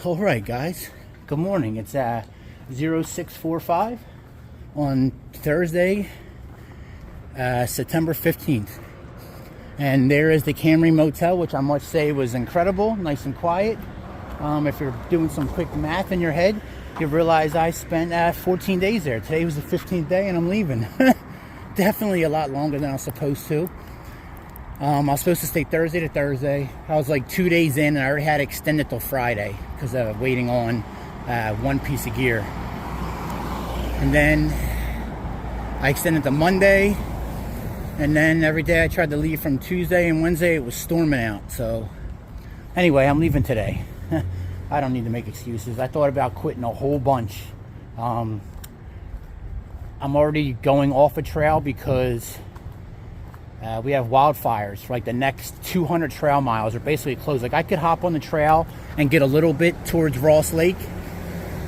All right, guys. Good morning. It's 0645 on Thursday, September 15th. And there is the Camry Motel, which I must say was incredible, nice and quiet. If you're doing some quick math in your head, you realize I spent 14 days there. Today was the 15th day and I'm leaving. Definitely a lot longer than I was supposed to. I was supposed to stay Thursday to Thursday. I was like 2 days in and I already had to extend it till Friday because of waiting on one piece of gear. And then I extended to Monday. And then every day I tried to leave from Tuesday and Wednesday, it was storming out. So anyway, I'm leaving today. I don't need to make excuses. I thought about quitting a whole bunch. I'm already going off a trail because we have wildfires for like the next 200 trail miles are basically closed. Like I could hop on the trail and get a little bit towards Ross Lake,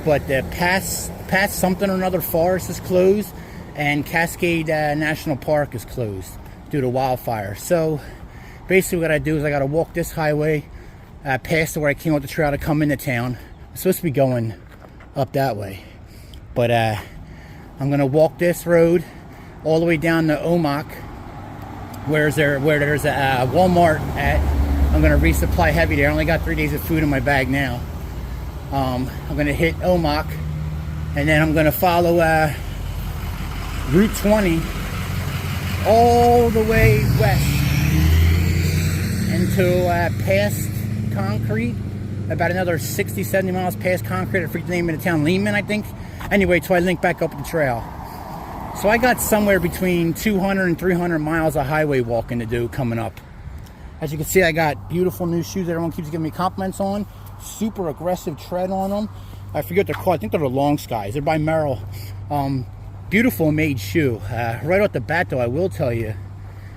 but the past something or another forest is closed, and Cascade National Park is closed due to wildfire. So basically what I do is I got to walk this highway past where I came off the trail to come into town. I'm supposed to be going up that way, but I'm going to walk this road all the way down to Omak, where there's a Walmart at. I'm going to resupply heavy there. I only got 3 days of food in my bag now. I'm going to hit Omak, and then I'm going to follow Route 20 all the way west until past Concrete, about another 60, 70 miles past Concrete. I forget the name of the town, Lehman, I think. Anyway, till I link back up the trail. So I got somewhere between 200 and 300 miles of highway walking to do coming up. As you can see, I got beautiful new shoes that everyone keeps giving me compliments on. Super aggressive tread on them. I forget what they're called. I think they're the Long Skies. They're by Merrell. Beautiful made shoe. Right off the bat, though, I will tell you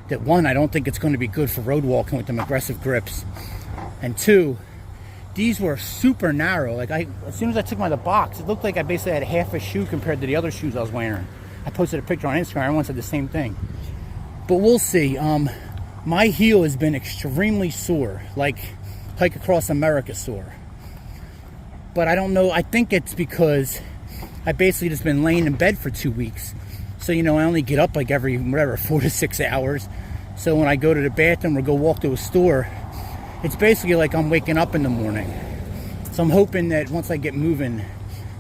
that one, I don't think it's going to be good for road walking with them aggressive grips. And two, these were super narrow. Like as soon as I took them out of the box, it looked like I basically had half a shoe compared to the other shoes I was wearing. I posted a picture on Instagram. Everyone said the same thing. But we'll see. My heel has been extremely sore, like Hike Across America sore. But I don't know. I think it's because I basically just been laying in bed for 2 weeks. So, I only get up like every, 4 to 6 hours. So when I go to the bathroom or go walk to a store, it's basically like I'm waking up in the morning. So I'm hoping that once I get moving,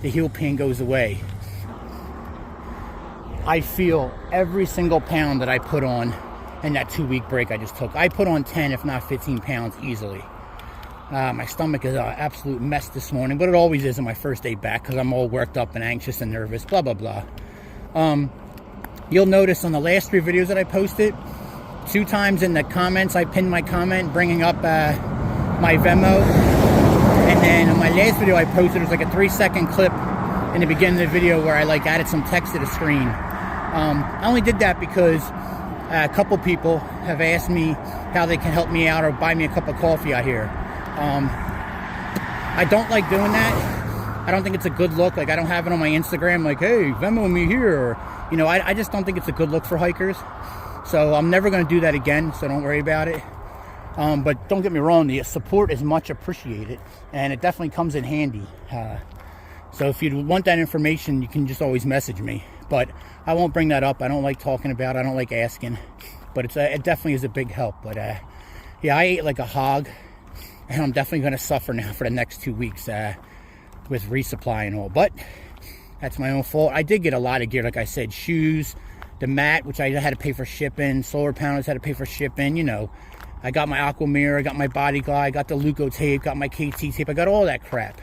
the heel pain goes away. I feel every single pound that I put on in that 2 week break I just took. I put on 10, if not 15 pounds easily. My stomach is an absolute mess this morning, but it always is on my first day back because I'm all worked up and anxious and nervous, blah, blah, blah. You'll notice on the last 3 videos that I posted, 2 times in the comments, I pinned my comment bringing up my Venmo. And then on my last video I posted, it was like a 3-second clip in the beginning of the video where I added some text to the screen. I only did that because a couple people have asked me how they can help me out or buy me a cup of coffee out here. I don't like doing that. I don't think it's a good look. I don't have it on my Instagram like, hey, Venmo me here. Or, I just don't think it's a good look for hikers. So I'm never going to do that again, so don't worry about it. But don't get me wrong, the support is much appreciated, and it definitely comes in handy. So if you want that information, you can just always message me. But I won't bring that up. I don't like talking about it. I don't like asking. But it definitely is a big help. But yeah, I ate like a hog. And I'm definitely going to suffer now for the next 2 weeks with resupply and all. But that's my own fault. I did get a lot of gear, like I said. Shoes, the mat, which I had to pay for shipping. Solar panels had to pay for shipping. I got my Aqua Mirror. I got my Body Glide. I got the Luco tape. Got my KT tape. I got all that crap.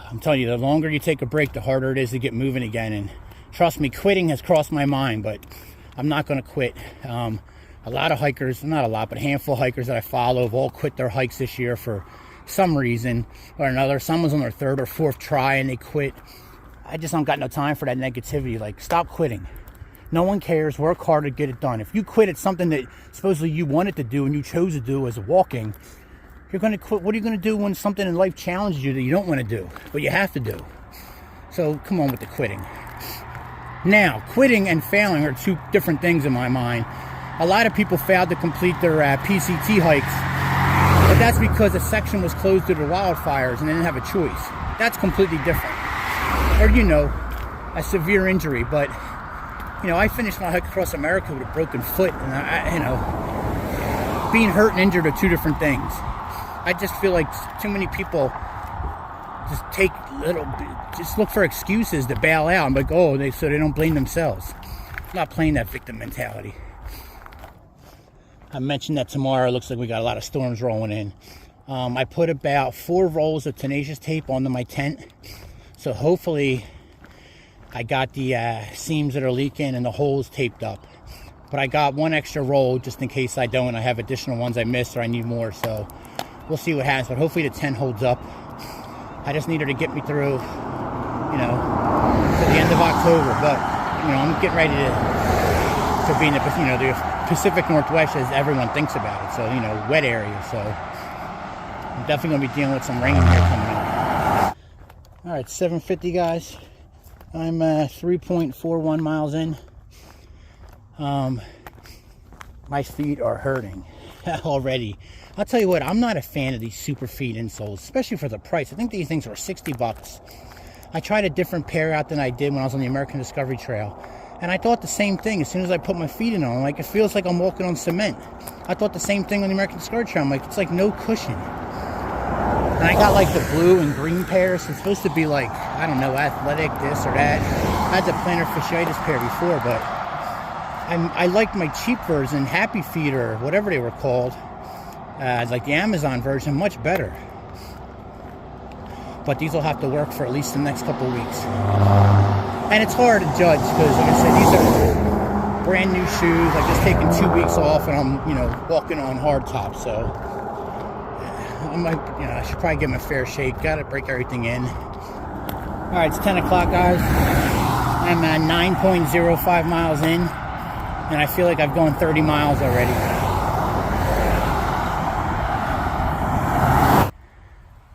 I'm telling you, the longer you take a break, the harder it is to get moving again. And trust me, quitting has crossed my mind, but I'm not going to quit. A lot of hikers, not a lot, but a handful of hikers that I follow have all quit their hikes this year for some reason or another. Someone's on their 3rd or 4th try and they quit. I just don't got no time for that negativity. Stop quitting. No one cares. Work hard to get it done. If you quit at something that supposedly you wanted to do and you chose to do as walking, you're going to quit. What are you going to do when something in life challenges you that you don't want to do, but you have to do? So come on with the quitting. Now, quitting and failing are 2 different things in my mind. A lot of people failed to complete their PCT hikes but that's because a section was closed due to wildfires and they didn't have a choice. That's completely different. Or, you know, a severe injury. But, you know, I finished my hike across America with a broken foot, and you know, being hurt and injured are two different things. I just feel like too many people just look for excuses to bail out. I'm like, oh, so they don't blame themselves. I'm not playing that victim mentality. I mentioned that tomorrow it looks like we got a lot of storms rolling in. I put about 4 rolls of tenacious tape onto my tent. So hopefully I got the seams that are leaking and the holes taped up. But I got 1 extra roll just in case I don't. I have additional ones I missed or I need more. So we'll see what happens. But hopefully the tent holds up. I just need her to get me through, you know, to the end of October. But, you know, I'm getting ready to be in the, you know, the Pacific Northwest as everyone thinks about it. So, you know, wet area. So I'm definitely going to be dealing with some rain here coming up. All right, 7:50, guys. I'm 3.41 miles in. My feet are hurting already. I'll tell you what, I'm not a fan of these super feet insoles, especially for the price. I think these things are $60. I tried a different pair out than I did when I was on the American Discovery Trail. And I thought the same thing as soon as I put my feet in them. Like, it feels like I'm walking on cement. I thought the same thing on the American Discovery Trail. I'm like, it's like no cushion. And I got like the blue and green pairs. So it's supposed to be like, I don't know, athletic, this or that. I had the plantar fasciitis pair before, but I liked my cheap version, Happy Feet or whatever they were called. Like the Amazon version, much better. But these will have to work for at least the next couple of weeks. And it's hard to judge because, like I said, these are brand new shoes. I've just taken 2 weeks off and I'm, you know, walking on hard tops. So I might, you know, I should probably give them a fair shake. Got to break everything in. All right, it's 10 o'clock, guys. I'm at 9.05 miles in, and I feel like I've gone 30 miles already.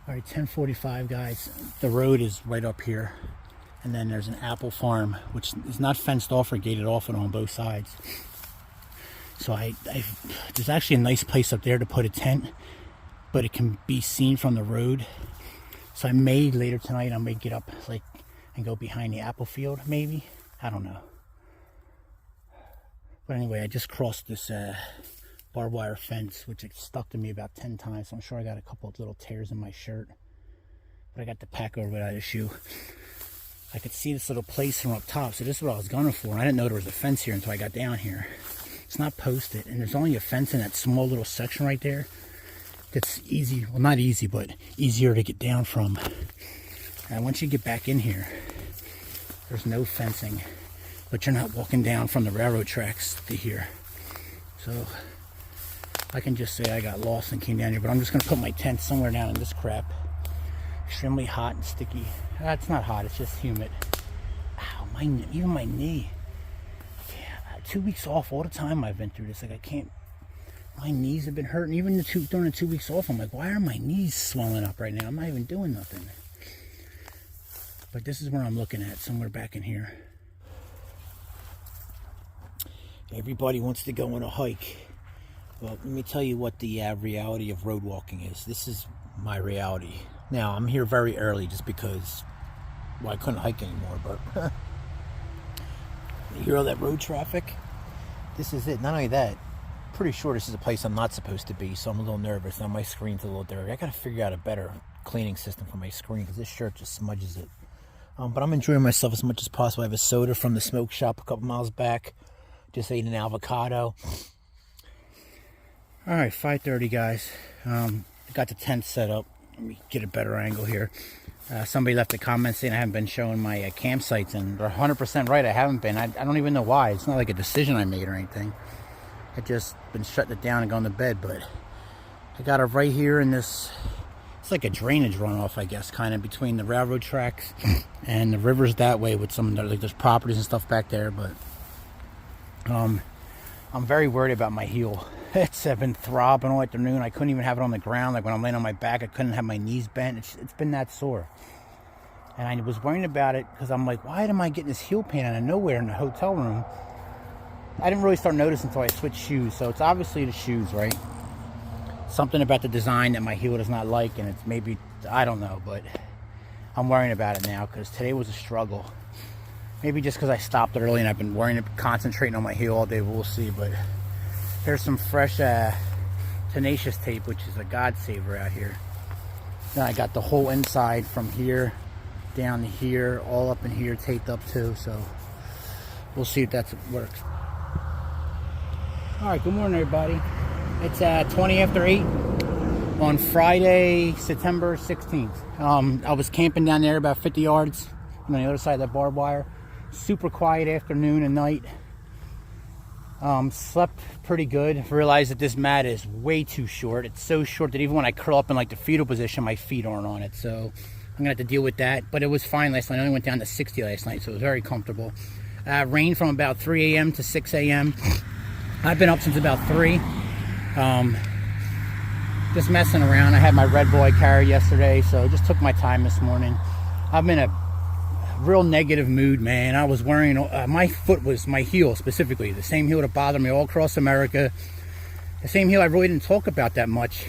All right, 10:45, guys. The road is right up here. And then there's an apple farm, which is not fenced off or gated off on both sides. So there's actually a nice place up there to put a tent, but it can be seen from the road. So I may later tonight, I may get up like and go behind the apple field, maybe. I don't know. But anyway, I just crossed this barbed wire fence, which it stuck to me about 10 times. So I'm sure I got a couple of little tears in my shirt. But I got the pack over without issue. I could see this little place from up top, so this is what I was gunning for. And I didn't know there was a fence here until I got down here. It's not posted, and there's only a fence in that small little section right there. That's easy, well, not easy, but easier to get down from. And once you get back in here, there's no fencing, but you're not walking down from the railroad tracks to here. So I can just say I got lost and came down here, but I'm just gonna put my tent somewhere down in this crap. Extremely hot and sticky. It's not hot, it's just humid. Ow, even my knee. Yeah, 2 weeks off, all the time I've been through this. Like, I can't, my knees have been hurting. Even during the 2 weeks off, I'm like, why are my knees swelling up right now? I'm not even doing nothing. But this is where I'm looking at, somewhere back in here. Everybody wants to go on a hike. Well, let me tell you what the reality of road walking is. This is my reality. Now, I'm here very early just because, well, I couldn't hike anymore, but you hear all that road traffic? This is it. Not only that, pretty sure this is a place I'm not supposed to be, so I'm a little nervous. Now my screen's a little dirty. I got to figure out a better cleaning system for my screen because this shirt just smudges it. But I'm enjoying myself as much as possible. I have a soda from the smoke shop a couple miles back. Just ate an avocado. All right, 5:30, guys. I got the tent set up. Let me get a better angle here. Somebody left a comment saying I haven't been showing my campsites, and they're 100% right. I haven't been. I don't even know why. It's not like a decision I made or anything. I've just been shutting it down and going to bed, but I got it right here in this. It's like a drainage runoff, I guess, kind of between the railroad tracks and the rivers that way with some, like, there's properties and stuff back there, but I'm very worried about my heel. I've been throbbing all afternoon. I couldn't even have it on the ground. Like when I'm laying on my back, I couldn't have my knees bent. It's been that sore. And I was worrying about it because I'm like, why am I getting this heel pain out of nowhere in the hotel room? I didn't really start noticing until I switched shoes. So it's obviously the shoes, right? something about the design that my heel does not like, and it's maybe, I don't know, but I'm worrying about it now because today was a struggle. Maybe just because I stopped early and I've been worrying, concentrating on my heel all day, we'll see. But here's some fresh tenacious tape, which is a God-saver out here. Then I got the whole inside from here down to here, all up in here, taped up too, so we'll see if that works. Alright, good morning everybody. It's 20 after 8 on Friday, September 16th. I was camping down there about 50 yards on the other side of that barbed wire. Super quiet afternoon and night. Slept pretty good. Realized that this mat is way too short. It's so short that even when I curl up in like the fetal position, my feet aren't on it. So I'm gonna have to deal with that. But it was fine last night. I only went down to 60 last night, so it was very comfortable. Rained from about 3 a.m. to 6 a.m. I've been up since about 3. Just messing around. I had my red boy carried yesterday, so just took my time this morning. I'm in a real negative mood, man. I was wearing my foot was my heel specifically, the same heel that bothered me all across America, the same heel I really didn't talk about that much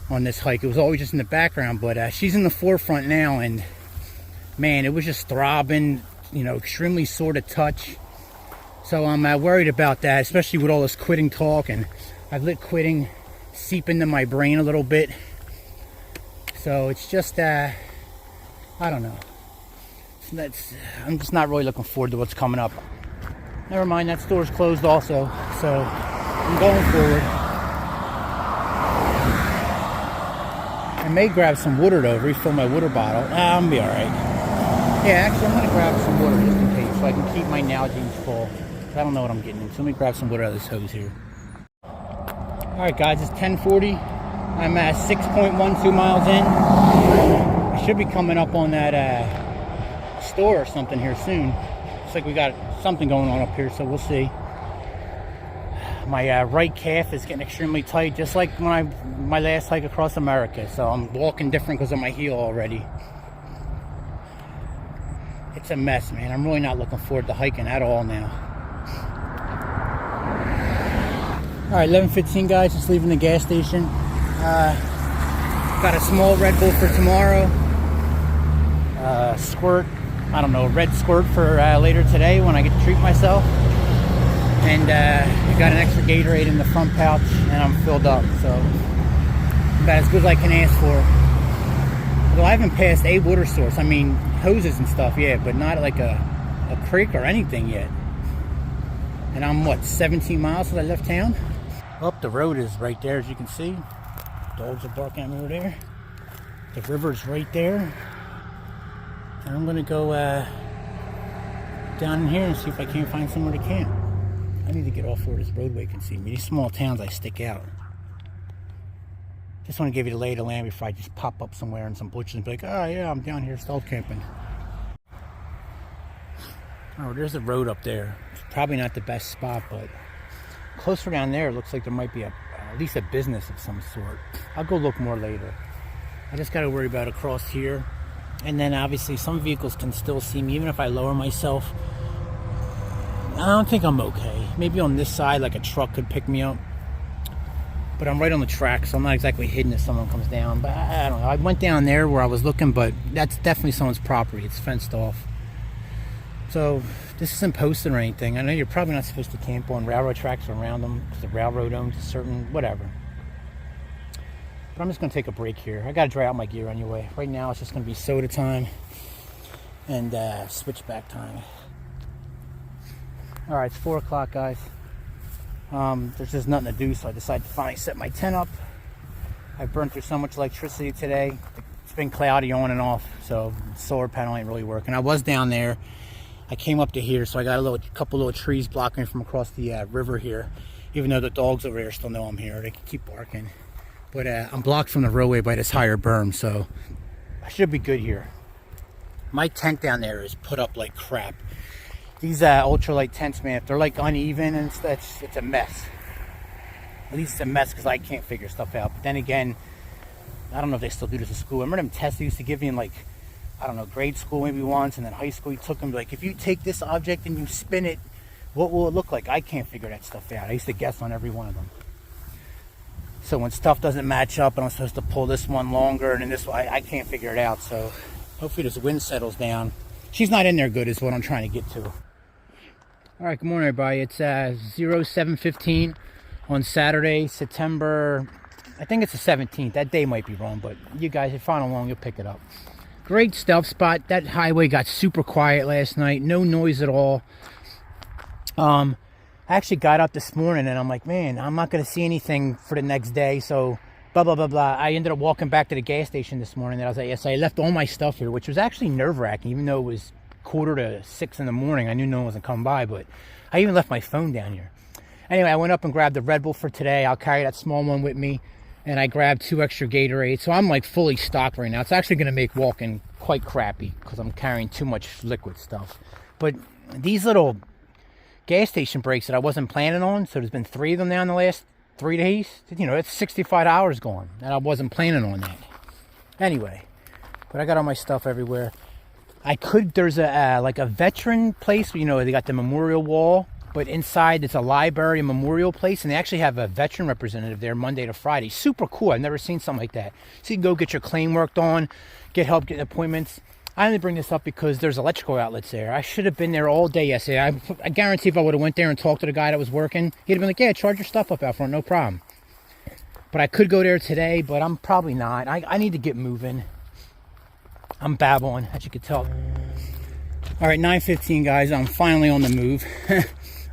on this hike. It was always just in the background, but she's in the forefront now, and man, it was just throbbing, you know, extremely sore to touch. So I'm worried about that, especially with all this quitting talk, and I've let quitting seep into my brain a little bit. So it's just I don't know. I'm just not really looking forward to what's coming up. Never mind, that store's closed also, so I'm going forward. I may grab some water though, refill my water bottle. I'll be alright. Yeah, actually I'm going to grab some water just in case, so I can keep my Nalgene's full. I don't know what I'm getting into. Let me grab some water out of this hose here. Alright guys, it's 10:40. I'm at 6.12 miles in. I should be coming up on that store or something here soon. Looks like we got something going on up here, so we'll see. My right calf is getting extremely tight, just like when my last hike across America. So I'm walking different because of my heel already. It's a mess, man. I'm really not looking forward to hiking at all now. Alright, 11:15 guys, just leaving the gas station. Got a small Red Bull for tomorrow. Squirt, I don't know, red squirt for later today when I get to treat myself. And I got an extra Gatorade in the front pouch, and I'm filled up, so about as good as I can ask for. Well, I haven't passed a water source. I mean, hoses and stuff, yeah, but not like a creek or anything yet. And I'm, what, 17 miles since I left town? Up the road is right there, as you can see. Dogs are barking at me over there. The river's right there. And I'm gonna go down in here and see if I can't find somewhere to camp. I need to get off where this roadway can see me. These small towns, I stick out. Just want to give you the lay of the land before I just pop up somewhere in some bushes and be like, oh yeah, I'm down here stealth camping. Oh, there's a road up there. It's probably not the best spot, but closer down there, it looks like there might be at least a business of some sort. I'll go look more later. I just got to worry about across here. And then obviously some vehicles can still see me even if I lower myself. I don't think I'm okay. Maybe on this side, like a truck could pick me up. But I'm right on the track, so I'm not exactly hidden if someone comes down. But I don't know. I went down there where I was looking, but that's definitely someone's property. It's fenced off. So this isn't posted or anything. I know you're probably not supposed to camp on railroad tracks or around them because the railroad owns a certain whatever. But I'm just going to take a break here. I got to dry out my gear anyway. Right now it's just going to be soda time and switchback time. Alright, it's 4 o'clock, guys. There's just nothing to do, so I decided to finally set my tent up. I burned through so much electricity today. It's been cloudy on and off, so the solar panel ain't really working. I was down there. I came up to here, so I got a couple little trees blocking me from across the river here. Even though the dogs over there still know I'm here. They can keep barking. But I'm blocked from the roadway by this higher berm, so I should be good here. My tent down there is put up like crap. These ultralight tents, man, if they're like uneven and stuff, it's a mess. At least it's a mess because I can't figure stuff out. But then again, I don't know if they still do this at school. I remember them tests they used to give me in like, I don't know, grade school maybe once, and then high school you took them like, if you take this object and you spin it, what will it look like? I can't figure that stuff out. I used to guess on every one of them. So when stuff doesn't match up and I'm supposed to pull this one longer and then this one, I can't figure it out. So hopefully this wind settles down. She's not in there good is what I'm trying to get to. All right, good morning, everybody. It's 07:15 on Saturday, September, I think it's the 17th. That day might be wrong, but you guys, if you follow along, you'll pick it up. Great stealth spot. That highway got super quiet last night. No noise at all. I actually got up this morning and I'm like, man, I'm not going to see anything for the next day. So blah, blah, blah, blah. I ended up walking back to the gas station this morning. And I was like, yes, I left all my stuff here, which was actually nerve-wracking, even though it was 5:45 in the morning. I knew no one wasn't coming by, but I even left my phone down here. Anyway, I went up and grabbed the Red Bull for today. I'll carry that small one with me. And I grabbed 2 extra Gatorades. So I'm like fully stocked right now. It's actually going to make walking quite crappy because I'm carrying too much liquid stuff. But these little gas station breaks that I wasn't planning on, so there's been 3 of them now in the last 3 days. You know, it's $65 gone, and I wasn't planning on that. Anyway, but I got all my stuff everywhere. There's a like a veteran place, you know, they got the memorial wall, but inside it's a library, a memorial place, and they actually have a veteran representative there Monday to Friday. Super cool. I've never seen something like that. So you can go get your claim worked on, get help getting appointments. I only bring this up because there's electrical outlets there. I should have been there all day yesterday. I guarantee if I would have went there and talked to the guy that was working, he'd have been like, yeah, charge your stuff up out front, no problem. But I could go there today, but I'm probably not. I need to get moving. I'm babbling, as you can tell. All right, 9:15, guys. I'm finally on the move.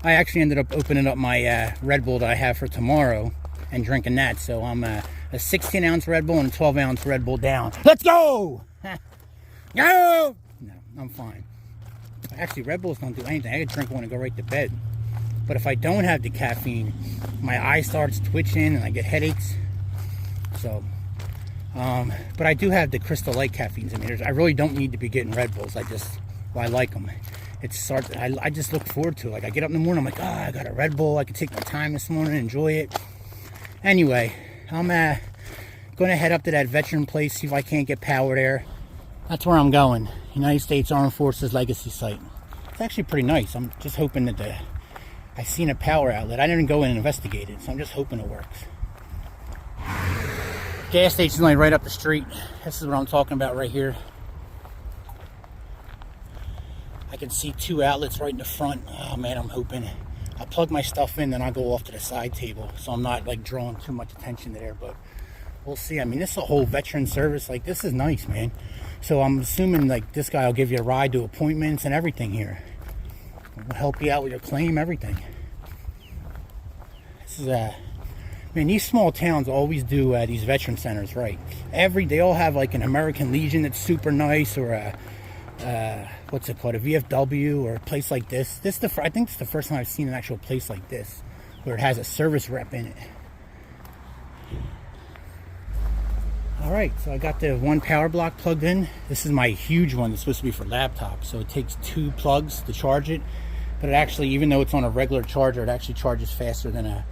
I actually ended up opening up my Red Bull that I have for tomorrow and drinking that. So I'm a 16-ounce Red Bull and a 12-ounce Red Bull down. Let's go! No, I'm fine. Actually, Red Bulls don't do anything. I could drink one and go right to bed. But if I don't have the caffeine, my eye starts twitching and I get headaches. So, but I do have the Crystal Light caffeines in here. I really don't need to be getting Red Bulls. I like them. I just look forward to it. Like, I get up in the morning, I'm like, I got a Red Bull. I can take my time this morning and enjoy it. Anyway, I'm going to head up to that veteran place, see if I can't get power there. That's where I'm going. United States Armed Forces Legacy Site. It's actually pretty nice. I'm just hoping that I seen a power outlet. I didn't go in and investigate it, so I'm just hoping it works. Gas station's like right up the street. This is what I'm talking about right here. I can see 2 outlets right in the front. Oh man, I'm hoping. I'll plug my stuff in, then I'll go off to the side table, so I'm not like drawing too much attention to there, but we'll see. I mean, this is a whole veteran service. Like, this is nice, man. So I'm assuming like this guy will give you a ride to appointments and everything here. We'll help you out with your claim, everything. This is man, these small towns always do these veteran centers, right? They all have like an American Legion that's super nice, or a what's it called, a VFW, or a place like this. I think it's the first time I've seen an actual place like this where it has a service rep in it. All right, so I got the 1 power block plugged in. This is my huge one. It's supposed to be for laptops, so it takes 2 plugs to charge it. But it actually, even though it's on a regular charger, it actually charges faster than a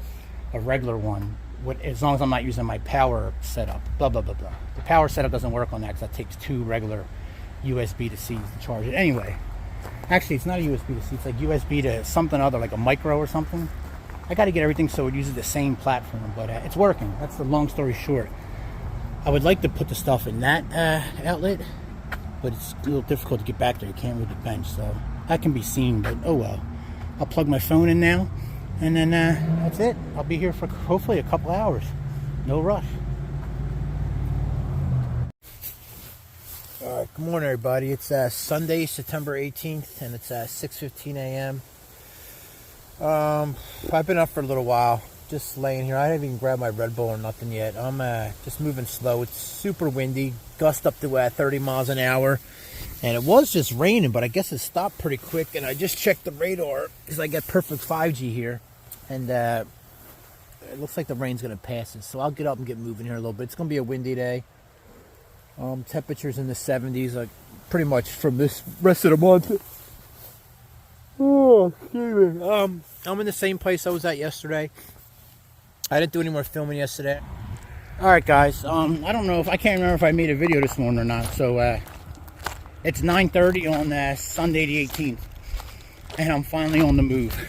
regular one, as long as I'm not using my power setup. Blah, blah, blah, blah. The power setup doesn't work on that because that takes 2 regular USB to C's to charge it. Anyway, actually, it's not a USB to C. It's like USB to something other, like a micro or something. I got to get everything so it uses the same platform, but it's working. That's the long story short. I would like to put the stuff in that outlet, but it's a little difficult to get back there. You can't move the bench, so that can be seen, but oh well. I'll plug my phone in now, and then that's it. I'll be here for hopefully a couple hours. No rush. All right, good morning, everybody. It's Sunday, September 18th, and it's 6:15 a.m. I've been up for a little while. Just laying here. I haven't even grabbed my Red Bull or nothing yet. I'm just moving slow. It's super windy. Gust up to 30 miles an hour. And it was just raining, but I guess it stopped pretty quick. And I just checked the radar because I got perfect 5G here. And it looks like the rain's going to pass us. So I'll get up and get moving here a little bit. It's going to be a windy day. Temperatures in the 70s, like pretty much from this rest of the month. Oh, excuse me. I'm in the same place I was at yesterday. I didn't do any more filming yesterday. Alright guys, I don't know I can't remember if I made a video this morning or not. So it's 9:30 on Sunday the 18th, and I'm finally on the move.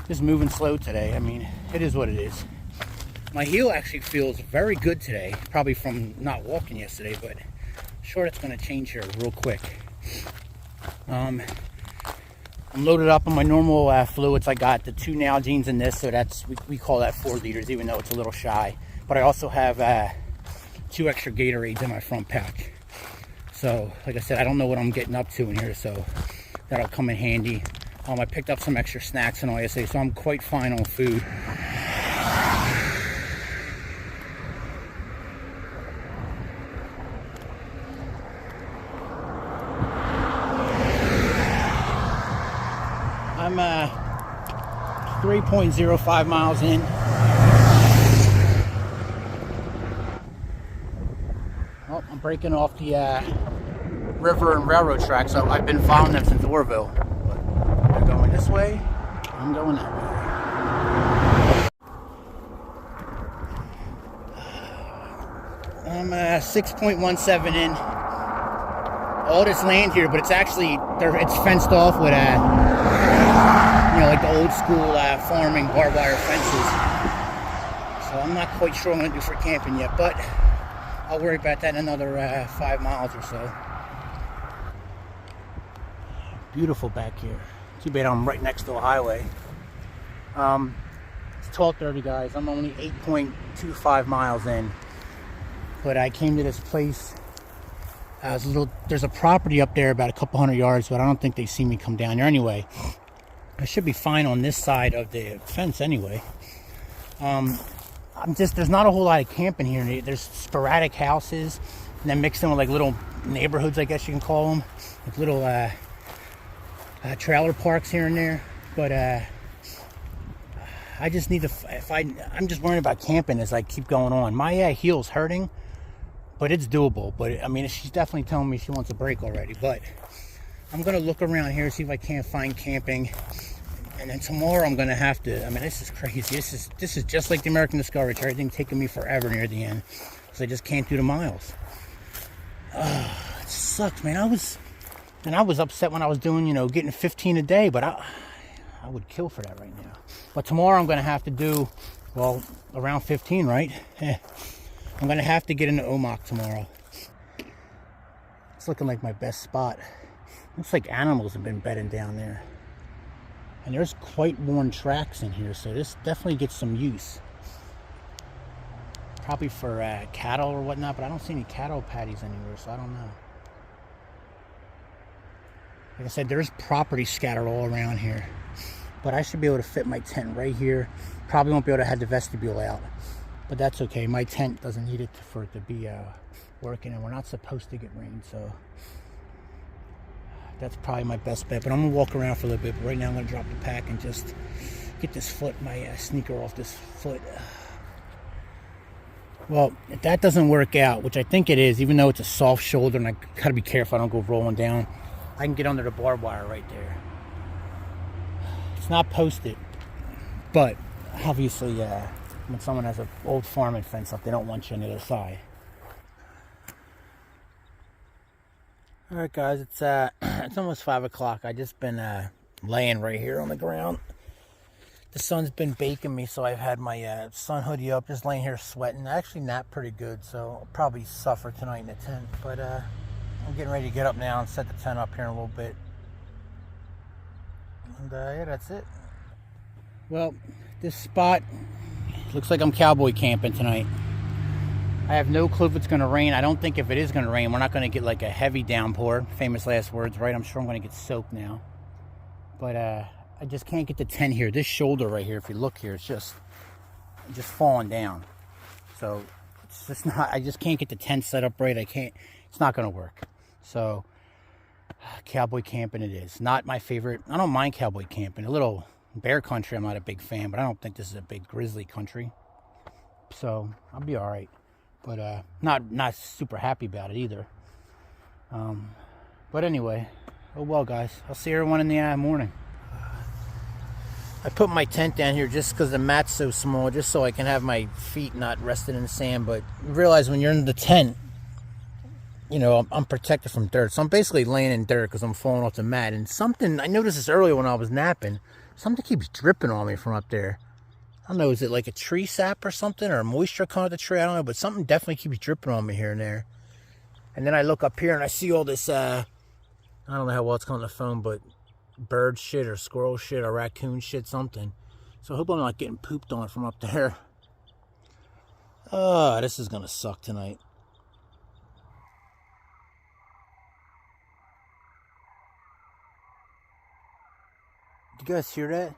Just moving slow today. I mean, it is what it is. My heel actually feels very good today, probably from not walking yesterday, but I'm sure it's going to change here real quick. I'm loaded up on my normal fluids. I got the 2 Nalgene's in this, so that's we call that 4 liters, even though it's a little shy. But I also have 2 extra Gatorades in my front pack. So, like I said, I don't know what I'm getting up to in here, so that'll come in handy. I picked up some extra snacks and all yesterday, so I'm quite fine on food. I'm 3.05 miles in. Oh, I'm breaking off the river and railroad tracks. So I've been following them since Orville. But they're going this way. I'm going that way. I'm 6.17 in. All this land here, but it's actually it's fenced off with like the old school farming barbed wire fences. So I'm not quite sure what I'm gonna do for camping yet, but I'll worry about that in another 5 miles or so. Beautiful back here. Too bad I'm right next to a highway. It's 12:30, guys. I'm only 8.25 miles in, but I came to this place. There's a property up there about a couple hundred yards, but I don't think they see me come down there anyway. I should be fine on this side of the fence anyway. There's not a whole lot of camping here. There's sporadic houses, and then mixed in with like little neighborhoods, I guess you can call them, like little trailer parks here and there. But I just need to. I'm just worrying about camping as I keep going on. My heel's hurting, but it's doable. But I mean, she's definitely telling me she wants a break already. But I'm gonna look around here, see if I can't find camping. And then tomorrow I'm gonna have to. I mean, this is crazy. This is just like the American Discovery. Everything's taking me forever near the end, because I just can't do the miles. It sucks, man. I was upset when I was doing, getting 15 a day, but I would kill for that right now. But tomorrow I'm gonna have to do, well, around 15, right? I'm gonna have to get into Omak tomorrow. It's looking like my best spot. Looks like animals have been bedding down there. And there's quite worn tracks in here, so this definitely gets some use. Probably for cattle or whatnot, but I don't see any cattle patties anywhere, so I don't know. Like I said, there's property scattered all around here. But I should be able to fit my tent right here. Probably won't be able to have the vestibule out, but that's okay. My tent doesn't need it for it to be working, and we're not supposed to get rain, so that's probably my best bet. But I'm gonna walk around for a little bit. But right now I'm gonna drop the pack and just get this my sneaker off this foot. Well, if that doesn't work out, which I think it is, even though it's a soft shoulder and I gotta be careful I don't go rolling down, I can get under the barbed wire right there. It's not posted, but obviously when someone has an old farming fence up, they don't want you on the other side. All right, guys, it's almost 5 o'clock. I just been laying right here on the ground. The sun's been baking me, so I've had my sun hoodie up, just laying here sweating. I actually napped pretty good, so I'll probably suffer tonight in the tent. But I'm getting ready to get up now and set the tent up here in a little bit. And yeah, that's it. Well, this spot looks like I'm cowboy camping tonight. I have no clue if it's going to rain. I don't think if it is going to rain, we're not going to get like a heavy downpour. Famous last words, right? I'm sure I'm going to get soaked now. But I just can't get the tent here. This shoulder right here, if you look here, it's just falling down. So it's just not, I just can't get the tent set up right. It's not going to work. So cowboy camping it is. Not my favorite. I don't mind cowboy camping. A little bear country, I'm not a big fan, but I don't think this is a big grizzly country. So I'll be all right. But not super happy about it either. But anyway, oh well, guys. I'll see everyone in the morning. I put my tent down here just because the mat's so small, just so I can have my feet not rested in the sand. But you realize when you're in the tent, I'm protected from dirt. So I'm basically laying in dirt because I'm falling off the mat. And something, I noticed this earlier when I was napping, something keeps dripping on me from up there. don't know, is it like a tree sap or something, or moisture coming out of the tree? I don't know, but something definitely keeps dripping on me here and there. And then I look up here and I see all this, I don't know how well it's coming on the phone, but bird shit or squirrel shit or raccoon shit, something. So I hope I'm not getting pooped on from up there. Oh, this is gonna suck tonight. Did you guys hear that?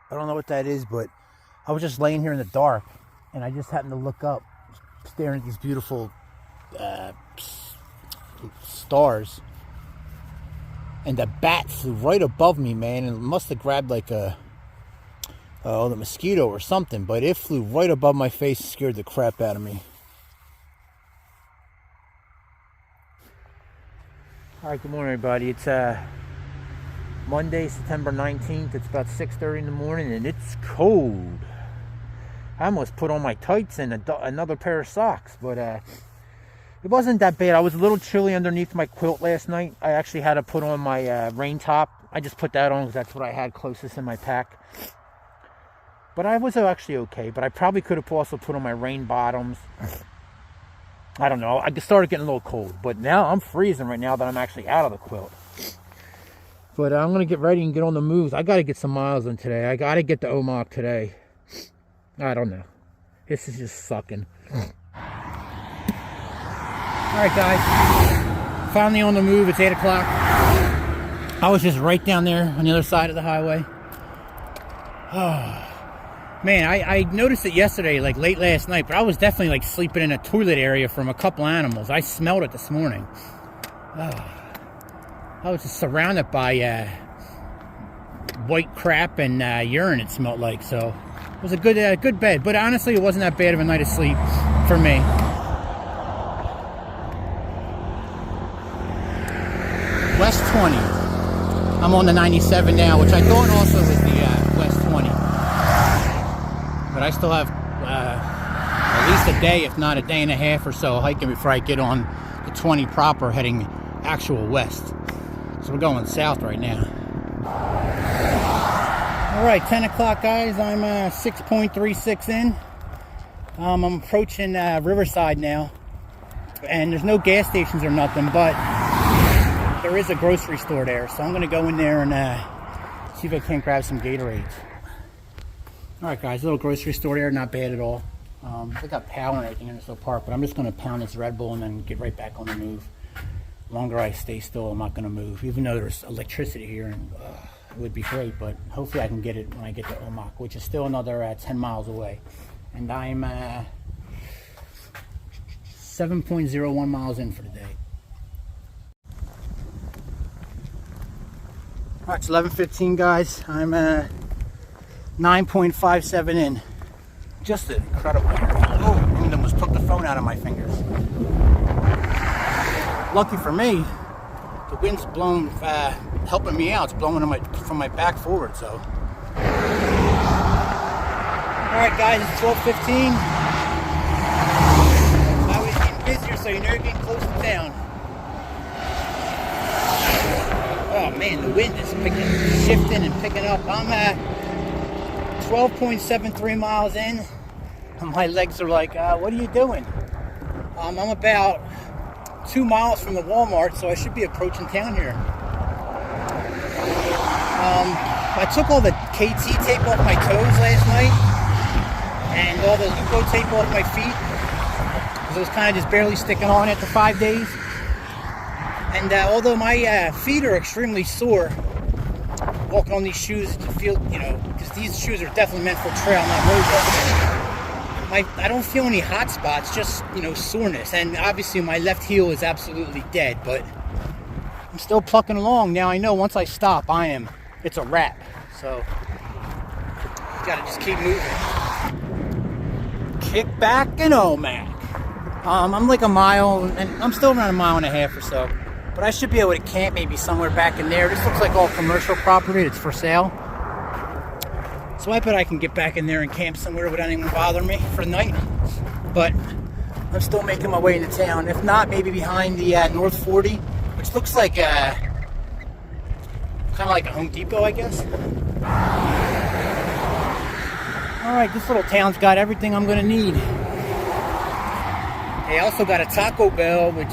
I don't know what that is, but I was just laying here in the dark and I just happened to look up, staring at these beautiful stars, and the bat flew right above me, man, and it must have grabbed like the mosquito or something, but it flew right above my face and scared the crap out of me. All right, good morning, everybody. It's Monday, September 19th. It's about 6:30 in the morning, and it's cold. I almost put on my tights and another pair of socks, but it wasn't that bad. I was a little chilly underneath my quilt last night. I actually had to put on my rain top. I just put that on because that's what I had closest in my pack. But I was actually okay. But I probably could have also put on my rain bottoms. I don't know. I started getting a little cold. But now I'm freezing right now that I'm actually out of the quilt. But I'm going to get ready and get on the moves. I got to get some miles in today. I got to get to Omak today. I don't know. This is just sucking. Alright, guys. Finally on the move. It's 8 o'clock. I was just right down there on the other side of the highway. Oh, man, I noticed it yesterday, like late last night, but I was definitely like sleeping in a toilet area from a couple animals. I smelled it this morning. Oh, I was just surrounded by white crap and urine, it smelled like. So it was a good bed, but honestly it wasn't that bad of a night of sleep for me. West 20. I'm on the 97 now, which I thought also was the West 20. But I still have at least a day, if not a day and a half or so, hiking before I get on the 20 proper, heading actual west. So we're going south right now. Alright, 10 o'clock, guys. I'm 6.36 in. I'm approaching Riverside now. And there's no gas stations or nothing, but there is a grocery store there. So I'm going to go in there and see if I can't grab some Gatorades. Alright, guys, little grocery store there. Not bad at all. They got power and everything in this little park, but I'm just going to pound this Red Bull and then get right back on the move. The longer I stay still, I'm not going to move. Even though there's electricity here, and it would be great, but hopefully I can get it when I get to Omak, which is still another 10 miles away. And I'm 7.01 miles in for the day. Alright, it's 11:15, guys. I'm 9.57 in. Just incredible. Oh, I almost took the phone out of my fingers. Lucky for me, the wind's blowing, helping me out. It's blowing from my back forward, so. Alright, guys, it's 12:15. I was getting busier, so you know you're getting close to town. Oh man, the wind is shifting and picking up. I'm at 12.73 miles in. My legs are like, what are you doing? I'm about 2 miles from the Walmart, so I should be approaching town here. I took all the KT tape off my toes last night and all the Lupo tape off my feet because it was kind of just barely sticking on after 5 days. And although my feet are extremely sore walking on these shoes, to feel, because these shoes are definitely meant for trail, not road walking. I don't feel any hot spots, just, soreness. And obviously my left heel is absolutely dead, but I'm still plucking along. Now I know once I stop, it's a wrap. So, you gotta just keep moving. Kick back and Omak. I'm like a mile, and I'm still around a mile and a half or so. But I should be able to camp maybe somewhere back in there. This looks like all commercial property that's for sale. So I bet I can get back in there and camp somewhere without anyone bothering me for the night. But I'm still making my way into town. If not, maybe behind the North 40, which looks like kind Kind of like a Home Depot, I guess. Alright, this little town's got everything I'm gonna need. They also got a Taco Bell, which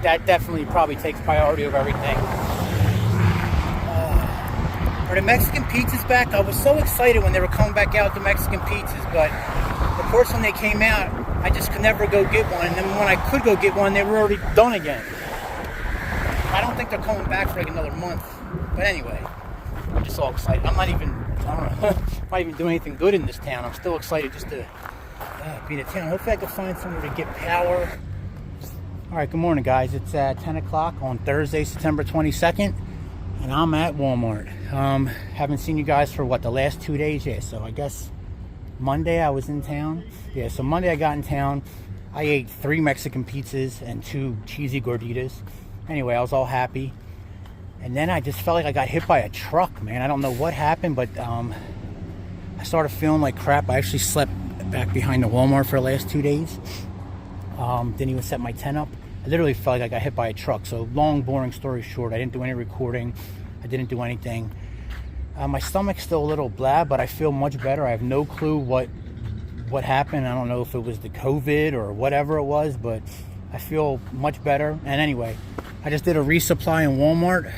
that definitely probably takes priority over everything. Are the Mexican pizzas back? I was so excited when they were coming back out, the Mexican pizzas, but of course when they came out, I just could never go get one, and then when I could go get one, they were already done again. I don't think they're coming back for like another month, but anyway, I'm just all excited. I'm not even doing anything good in this town. I'm still excited just to be in a town. Hopefully I can find somewhere to get power. Alright, good morning guys. It's 10 o'clock on Thursday, September 22nd, and I'm at Walmart. Haven't seen you guys for what, the last 2 days? Yeah, so I guess Monday I was in town. Yeah, so Monday I got in town. I ate 3 Mexican pizzas and 2 cheesy gorditas. Anyway, I was all happy. And then I just felt like I got hit by a truck, man. I don't know what happened, but I started feeling like crap. I actually slept back behind the Walmart for the last 2 days. Didn't even set my tent up. I literally felt like I got hit by a truck. So long, boring story short, I didn't do any recording. I didn't do anything. My stomach's still a little blah, but I feel much better. I have no clue what happened. I don't know if it was the COVID or whatever it was, but I feel much better. And anyway, I just did a resupply in Walmart.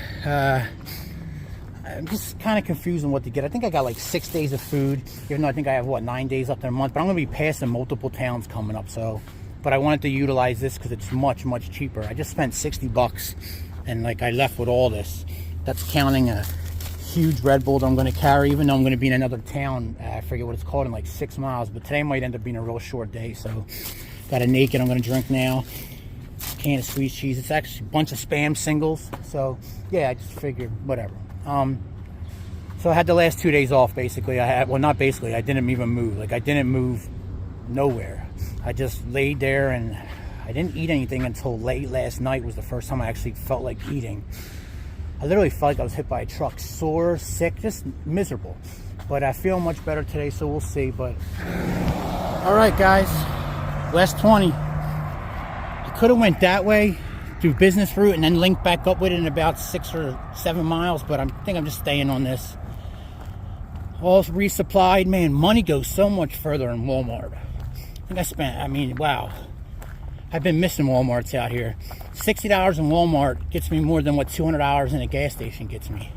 I'm just kind of confused on what to get. I think I got like 6 days of food, even though I think I have, what, 9 days left in a month. But I'm going to be passing multiple towns coming up, so... But I wanted to utilize this because it's much, much cheaper. I just spent $60, and like I left with all this. That's counting a huge Red Bull that I'm going to carry, even though I'm going to be in another town. I forget what it's called, in like 6 miles. But today might end up being a real short day, so... Got a Naked I'm going to drink now. Can of squeezed cheese. It's actually a bunch of Spam singles. So, yeah, I just figured, whatever. So I had the last 2 days off, basically. Well, not basically. I didn't even move. Like, I didn't move nowhere. I just laid there, and I didn't eat anything until late last night was the first time I actually felt like eating. I literally felt like I was hit by a truck. Sore, sick, just miserable. But I feel much better today, so we'll see. But, all right, guys. Last 20. I could have went that way through business route and then linked back up with it in about 6 or 7 miles, but I think I'm just staying on this. All resupplied. Man, money goes so much further in Walmart. I think I spent, I mean, wow. I've been missing Walmarts out here. $60 in Walmart gets me more than what $200 in a gas station gets me.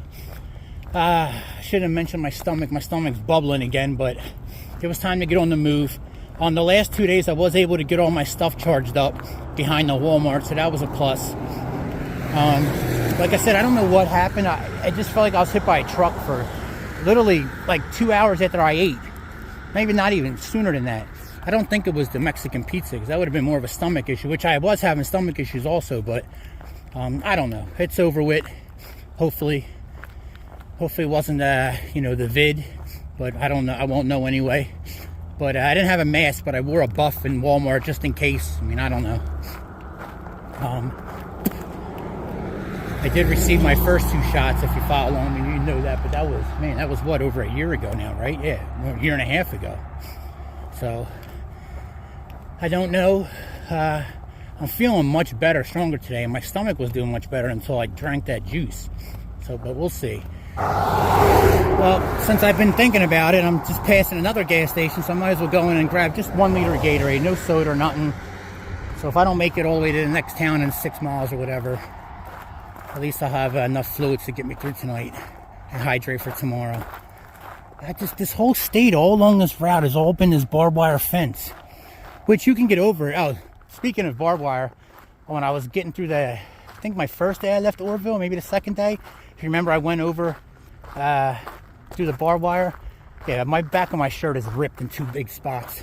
I should have mentioned my stomach. My stomach's bubbling again, but it was time to get on the move. On the last 2 days, I was able to get all my stuff charged up behind the Walmart, so that was a plus. Like I said, I don't know what happened. I just felt like I was hit by a truck for literally like 2 hours after I ate. Maybe not even sooner than that. I don't think it was the Mexican pizza, because that would have been more of a stomach issue, which I was having stomach issues also, but I don't know. It's over with. Hopefully it wasn't, the vid, but I don't know. I won't know anyway. But I didn't have a mask, but I wore a buff in Walmart just in case. I mean, I don't know. I did receive my first 2 shots, if you follow me, you know that. But that was what, over a year ago now, right? Yeah, a year and a half ago. So, I don't know. I'm feeling much better, stronger today. And my stomach was doing much better until I drank that juice. So, but we'll see. Well, since I've been thinking about it, I'm just passing another gas station, so I might as well go in and grab just 1 liter of Gatorade, no soda or nothing. So if I don't make it all the way to the next town in 6 miles or whatever, at least I'll have enough fluids to get me through tonight and hydrate for tomorrow. This whole state all along this route has all been this barbed wire fence, which you can get over. Oh, speaking of barbed wire, when I was getting through I think my first day I left Orville, maybe the second day, if you remember, I went over through the barbed wire. Yeah, my back of my shirt is ripped in 2 big spots.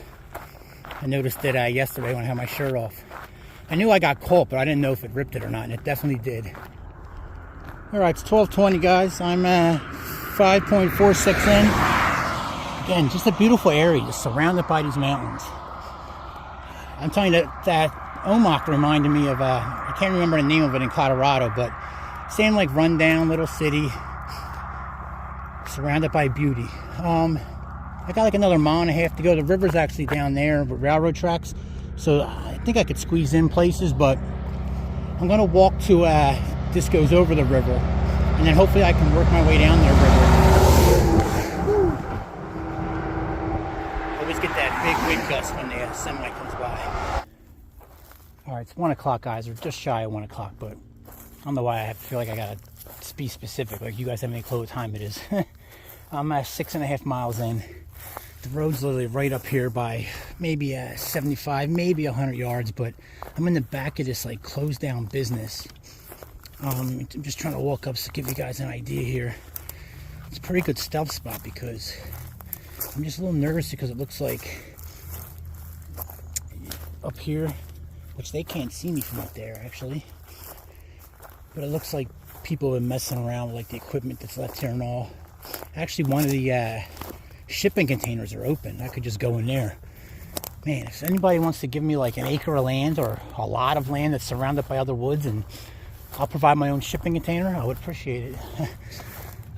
I noticed it yesterday when I had my shirt off. I knew I got caught, but I didn't know if it ripped it or not, and it definitely did. Alright, it's 12:20, guys. I'm 5.46 in. Again, just a beautiful area, just surrounded by these mountains. I'm telling you that Omak reminded me of, I can't remember the name of it in Colorado, but same like rundown little city, surrounded by beauty. I got like another 1.5 miles to go. The river's actually down there with railroad tracks, so I think I could squeeze in places, but I'm gonna walk to this goes over the river. and then hopefully I can work my way down there river. Always get that big wind gust when the semi comes by. All right, it's 1 o'clock, guys, or just shy of 1 o'clock, but I don't know why I feel like I gotta be specific. Like, you guys have any clue what time it is? I'm 6.5 miles in. The road's literally right up here by maybe 75, maybe 100 yards, but I'm in the back of this like closed down business. I'm just trying to walk up to give you guys an idea here. It's a pretty good stealth spot because I'm just a little nervous because it looks like up here, which they can't see me from up there actually, but it looks like people have been messing around with like the equipment that's left here and all. Actually, one of the shipping containers are open. I could just go in there. Man, if anybody wants to give me like an acre of land or a lot of land that's surrounded by other woods and I'll provide my own shipping container, I would appreciate it.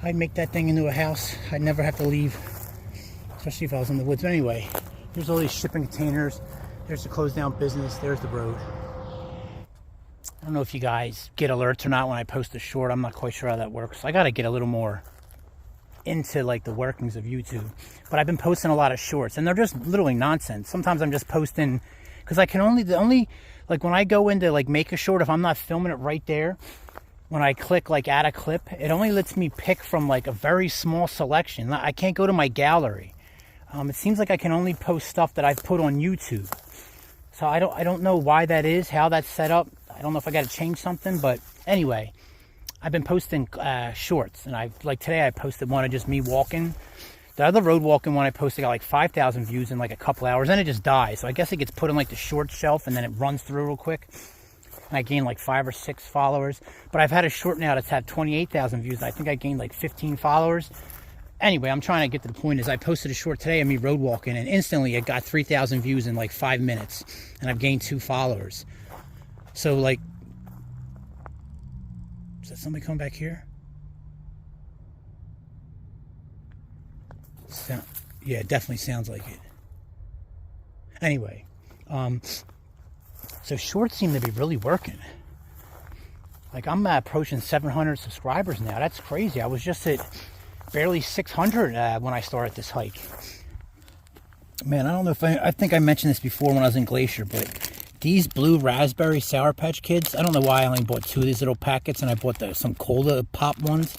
I'd make that thing into a house. I'd never have to leave, especially if I was in the woods. But anyway, here's all these shipping containers. There's the closed down business. There's the road. I don't know if you guys get alerts or not when I post a short. I'm not quite sure how that works. I got to get a little more into like the workings of YouTube, but I've been posting a lot of shorts and they're just literally nonsense. Sometimes I'm just posting because I can only like when I go into like make a short, if I'm not filming it right there, when I click like add a clip, it only lets me pick from like a very small selection. I can't go to my gallery. It seems like I can only post stuff that I've put on YouTube. So I don't know why that is, how that's set up. I don't know if I got to change something, but anyway, I've been posting shorts, and like today I posted one of just me walking. The other road walking one I posted got like 5,000 views in like a couple hours, and it just dies. So I guess it gets put on like the short shelf, and then it runs through real quick. And I gained like 5 or 6 followers. But I've had a short now that's had 28,000 views. I think I gained like 15 followers. Anyway, I'm trying to get to the point is I posted a short today of me road walking, and instantly it got 3,000 views in like 5 minutes, and I've gained 2 followers. So like, is that somebody coming back here? Yeah, it definitely sounds like it. Anyway, so shorts seem to be really working. Like I'm approaching 700 subscribers now. That's crazy. I was just at barely 600 when I started this hike. Man, I don't know if I think I mentioned this before when I was in Glacier, but these blue raspberry Sour Patch Kids, I don't know why I only bought 2 of these little packets, and I bought some cola pop ones.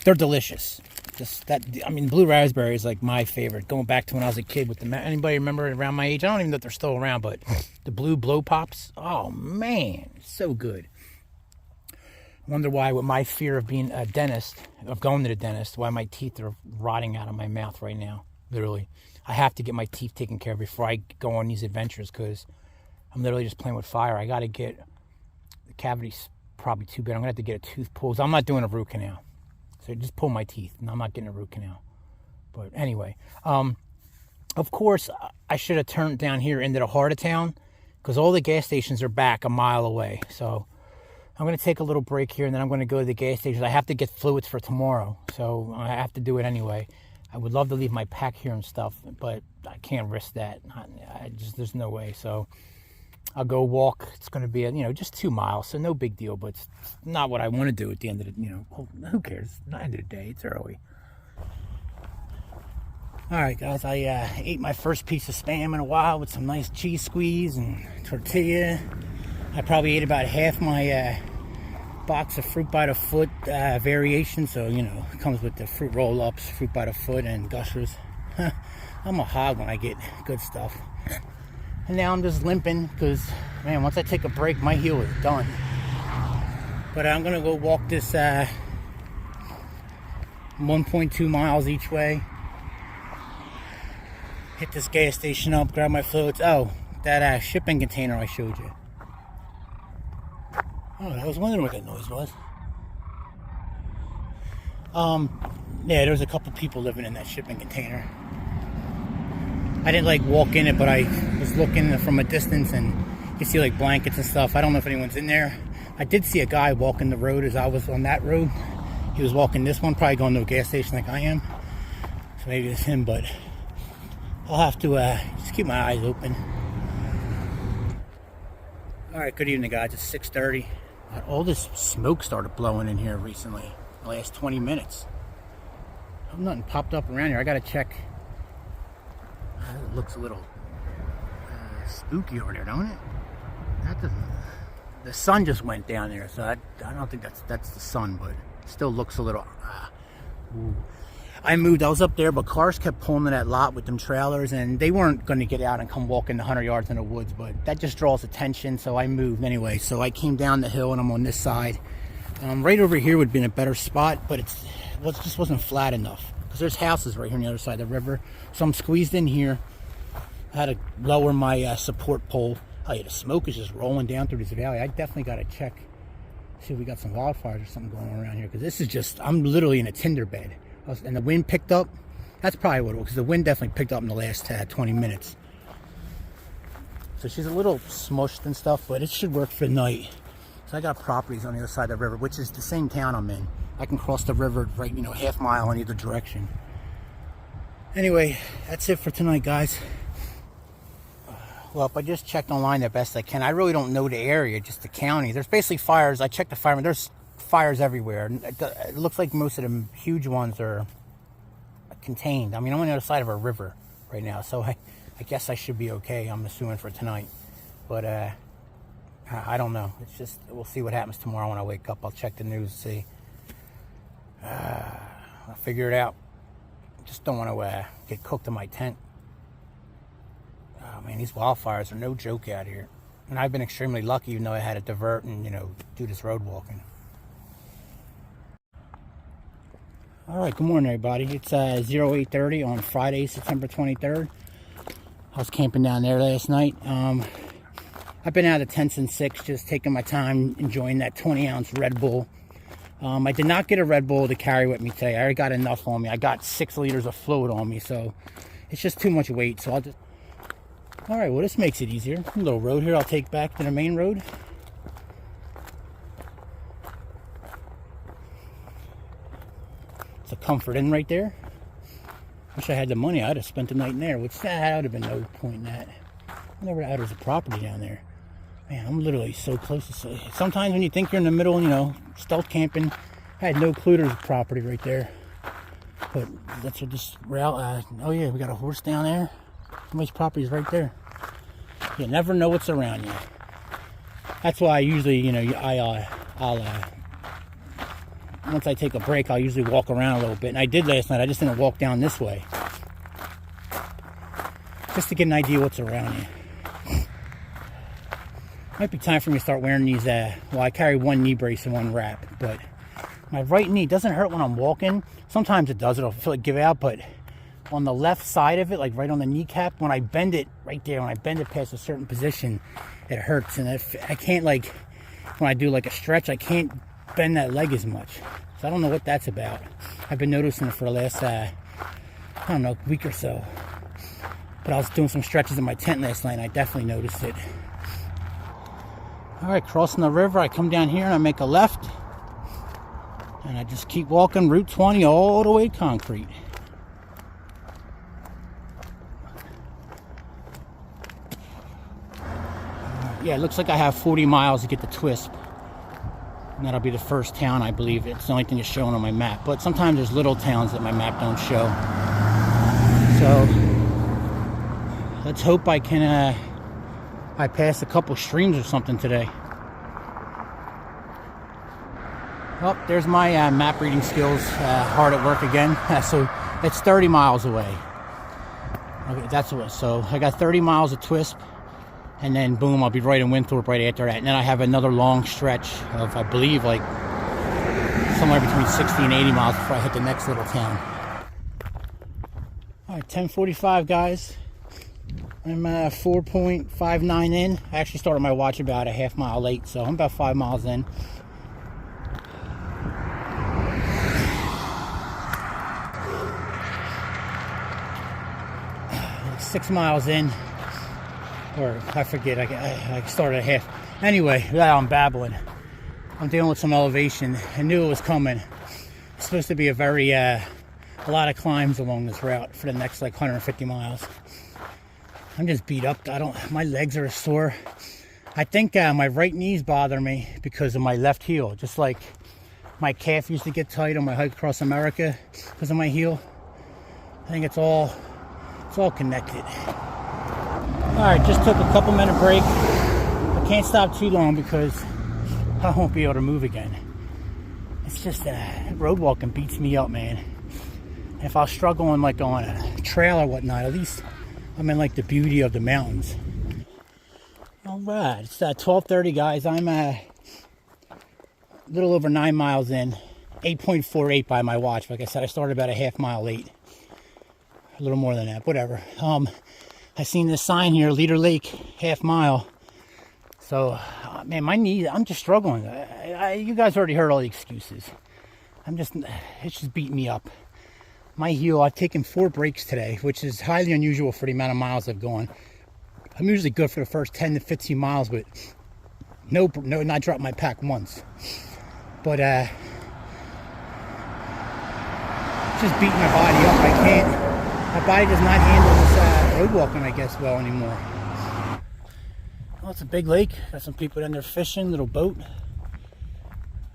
They're delicious. Blue raspberry is like my favorite. Going back to when I was a kid with anybody remember around my age? I don't even know if they're still around, but the blue blow pops. Oh man, so good. I wonder why, with my fear of being a dentist, of going to the dentist, why my teeth are rotting out of my mouth right now. Literally, I have to get my teeth taken care of before I go on these adventures because I'm literally just playing with fire. I got to get the cavity's probably too big. I'm gonna have to get a tooth pulled. I'm not doing a root canal. So just pull my teeth, and I'm not getting a root canal. But anyway, of course, I should have turned down here into the heart of town because all the gas stations are back a mile away. So I'm going to take a little break here, and then I'm going to go to the gas station. I have to get fluids for tomorrow, so I have to do it anyway. I would love to leave my pack here and stuff, but I can't risk that. There's no way. So I'll go walk. It's going to be, just 2 miles, so no big deal, but it's not what I want to do at the end of the, who cares? It's the end of the day. It's early. All right, guys, I ate my first piece of Spam in a while with some nice cheese squeeze and tortilla. I probably ate about half my box of fruit by the foot variation, so, it comes with the fruit roll-ups, fruit by the foot, and gushers. I'm a hog when I get good stuff. And now I'm just limping because, man, once I take a break, my heel is done. But I'm going to go walk this 1.2 miles each way. Hit this gas station up, grab my fluids. Oh, that shipping container I showed you. Oh, I was wondering what that noise was. Yeah, there was a couple people living in that shipping container. I didn't walk in it, but I was looking from a distance, and you can see blankets and stuff. I don't know if anyone's in there. I did see a guy walking the road as I was on that road. He was walking this one, probably going to a gas station like I am. So maybe it's him, but I'll have to just keep my eyes open. All right, good evening, guys. It's 6:30. All this smoke started blowing in here recently, the last 20 minutes. Nothing popped up around here. I gotta check. It looks a little spooky over there, don't it? That doesn't. The sun just went down there, so I don't think that's the sun, but it still looks a little. I moved. I was up there, but cars kept pulling in that lot with them trailers, and they weren't going to get out and come walking the 100 yards in the woods, but that just draws attention, so I moved anyway. So I came down the hill, and I'm on this side. Right over here would have been a better spot, but it just wasn't flat enough, because there's houses right here on the other side of the river. So I'm squeezed in here. I had to lower my support pole. Oh yeah, the smoke is just rolling down through this valley. I definitely got to check, see if we got some wildfires or something going on around here, because this is just, I'm literally in a tinder bed. And the wind picked up. That's probably what it was, because the wind definitely picked up in the last 20 minutes. So she's a little smushed and stuff, but it should work for the night. So I got properties on the other side of the river, which is the same town I'm in. I can cross the river right, half mile in either direction. Anyway, that's it for tonight, guys. Well, I just checked online the best I can. I really don't know the area, just the county. There's basically fires. I checked the firemen. There's fires everywhere. It looks like most of them huge ones are contained. I mean, I'm on the other side of a river right now, so I guess I should be okay, I'm assuming, for tonight. But I don't know. It's just, we'll see what happens tomorrow when I wake up. I'll check the news and see. I'll figure it out. Just don't want to get cooked in my tent. Oh man, these wildfires are no joke out here. And I've been extremely lucky, even though I had to divert and, do this road walking. Alright, good morning everybody. It's 0830 on Friday, September 23rd. I was camping down there last night. I've been out of the tent since 6, just taking my time, enjoying that 20-ounce Red Bull. I did not get a Red Bull to carry with me today. I already got enough on me. I got 6 liters of fluid on me, so it's just too much weight. So I'll just... Alright, well this makes it easier. A little road here I'll take back to the main road. It's a Comfort Inn right there. Wish I had the money. I'd have spent the night in there, which that would have been no point in that. I never out there's a property down there. Man, I'm literally so close to... Sometimes when you think you're in the middle, stealth camping, I had no clue there's a property right there. But that's what this route... oh yeah, we got a horse down there. Somebody's property is right there. You never know what's around you. That's why I usually, once I take a break, I'll usually walk around a little bit. And I did last night. I just didn't walk down this way. Just to get an idea what's around you. Might be time for me to start wearing these, well, I carry one knee brace and one wrap. But my right knee doesn't hurt when I'm walking. Sometimes it does. It'll feel like give out, but on the left side of it, like right on the kneecap, when I bend it right there, when I bend it past a certain position, it hurts. And I can't, like, when I do like a stretch, I can't bend that leg as much. So I don't know what that's about. I've been noticing it for the last, I don't know, week or so. But I was doing some stretches in my tent last night, and I definitely noticed it. All right, crossing the river, I come down here and I make a left. And I just keep walking Route 20 all the way to Concrete. Yeah, it looks like I have 40 miles to get to Twisp. And that'll be the first town, I believe. It's the only thing that's showing on my map. But sometimes there's little towns that my map don't show. So, let's hope I can, I pass a couple streams or something today. Oh, there's my map reading skills hard at work again. So, it's 30 miles away. Okay, that's what. So, I got 30 miles of Twisp. And then, boom, I'll be right in Winthrop right after that. And then I have another long stretch of, I believe, like, somewhere between 60 and 80 miles before I hit the next little town. All right, 10:45, guys. I'm 4.59 in. I actually started my watch about a half mile late, so I'm about 5 miles in. Like 6 miles in. Or, I forget, I started at half. Anyway, I'm babbling. I'm dealing with some elevation. I knew it was coming. It's supposed to be a lot of climbs along this route for the next, like, 150 miles. I'm just beat up. My legs are sore. I think my right knees bother me because of my left heel. Just like my calf used to get tight on my hike across America because of my heel. I think it's all connected. All right, just took a couple minute break. I can't stop too long because I won't be able to move again. It's just road walking beats me up, man. If I was struggling like on a trail or whatnot, at least I'm in like the beauty of the mountains. All right, it's 12:30, guys. I'm a little over 9 miles in, 8.48 by my watch. Like I said, I started about a half mile late. A little more than that, whatever. I seen this sign here, Leader Lake, half mile. So, man, my knees, I'm just struggling. You guys already heard all the excuses. It's just beating me up. My heel, I've taken 4 breaks today, which is highly unusual for the amount of miles I've gone. I'm usually good for the first 10 to 15 miles, but no, not dropped my pack once. But, it's just beating my body up. My body does not handle this road walking, I guess, well anymore. Well, it's a big lake. Got some people down there fishing, little boat.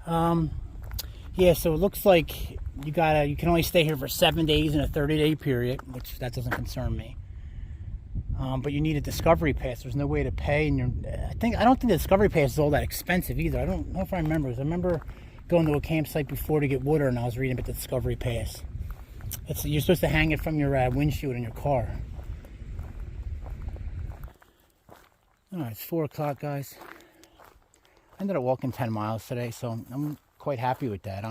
Yeah, so it looks like you can only stay here for 7 days in a 30-day period, which that doesn't concern me. But you need a discovery pass. There's no way to pay, and I don't think the discovery pass is all that expensive either. I don't know if I remember, because I remember going to a campsite before to get water, and I was reading about the discovery pass. You're supposed to hang it from your windshield in your car. All right, it's 4 o'clock, guys. I ended up walking 10 miles today, so I'm quite happy with that.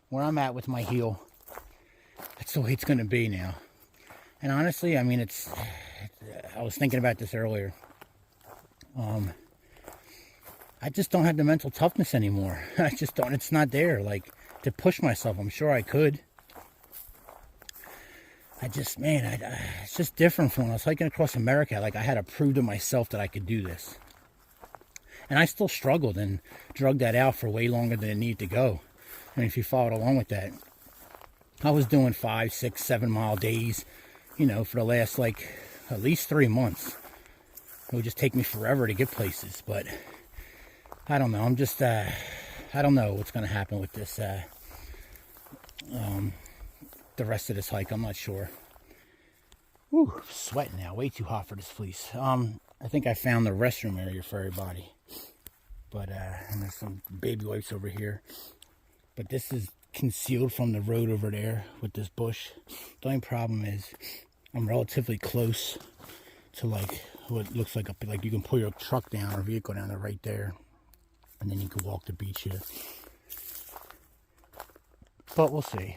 Where I'm at with my heel, that's the way it's going to be now. And honestly, I mean, I was thinking about this earlier. I just don't have the mental toughness anymore. I just don't. It's not there, like, to push myself. I'm sure I could. It's just different from when I was hiking across America. Like, I had to prove to myself that I could do this. And I still struggled and drug that out for way longer than it needed to go. I mean, if you followed along with that, I was doing 5, 6, 7 mile days, for the last, like, at least 3 months. It would just take me forever to get places. But I don't know. I don't know what's going to happen with this, the rest of this hike. I'm not sure. Whew, I'm sweating now. Way too hot for this fleece. I think I found the restroom area for everybody. But, and there's some baby wipes over here. But this is concealed from the road over there with this bush. The only problem is I'm relatively close to, like, what looks like you can pull your truck down or vehicle down there right there. And then you can walk the beach here. But we'll see.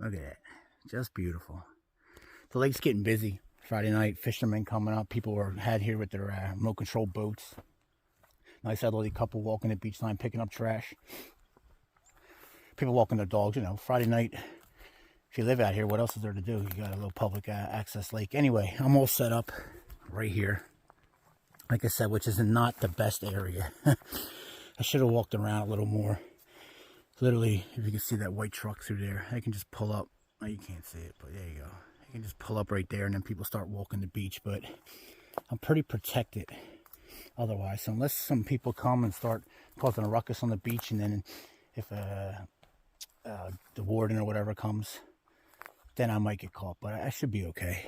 Look at that. Just beautiful. The lake's getting busy. Friday night, fishermen coming up. People had here with their remote control boats. Nice elderly couple walking the beach line, picking up trash. People walking their dogs, Friday night. If you live out here, what else is there to do? You got a little public access lake. Anyway, I'm all set up right here. Like I said, which is not the best area. I should have walked around a little more. Literally, if you can see that white truck through there, I can just pull up. Oh, you can't see it, but there you go. You can just pull up right there, and then people start walking the beach. But I'm pretty protected otherwise. So unless some people come and start causing a ruckus on the beach, and then if the warden or whatever comes, then I might get caught. But I should be okay.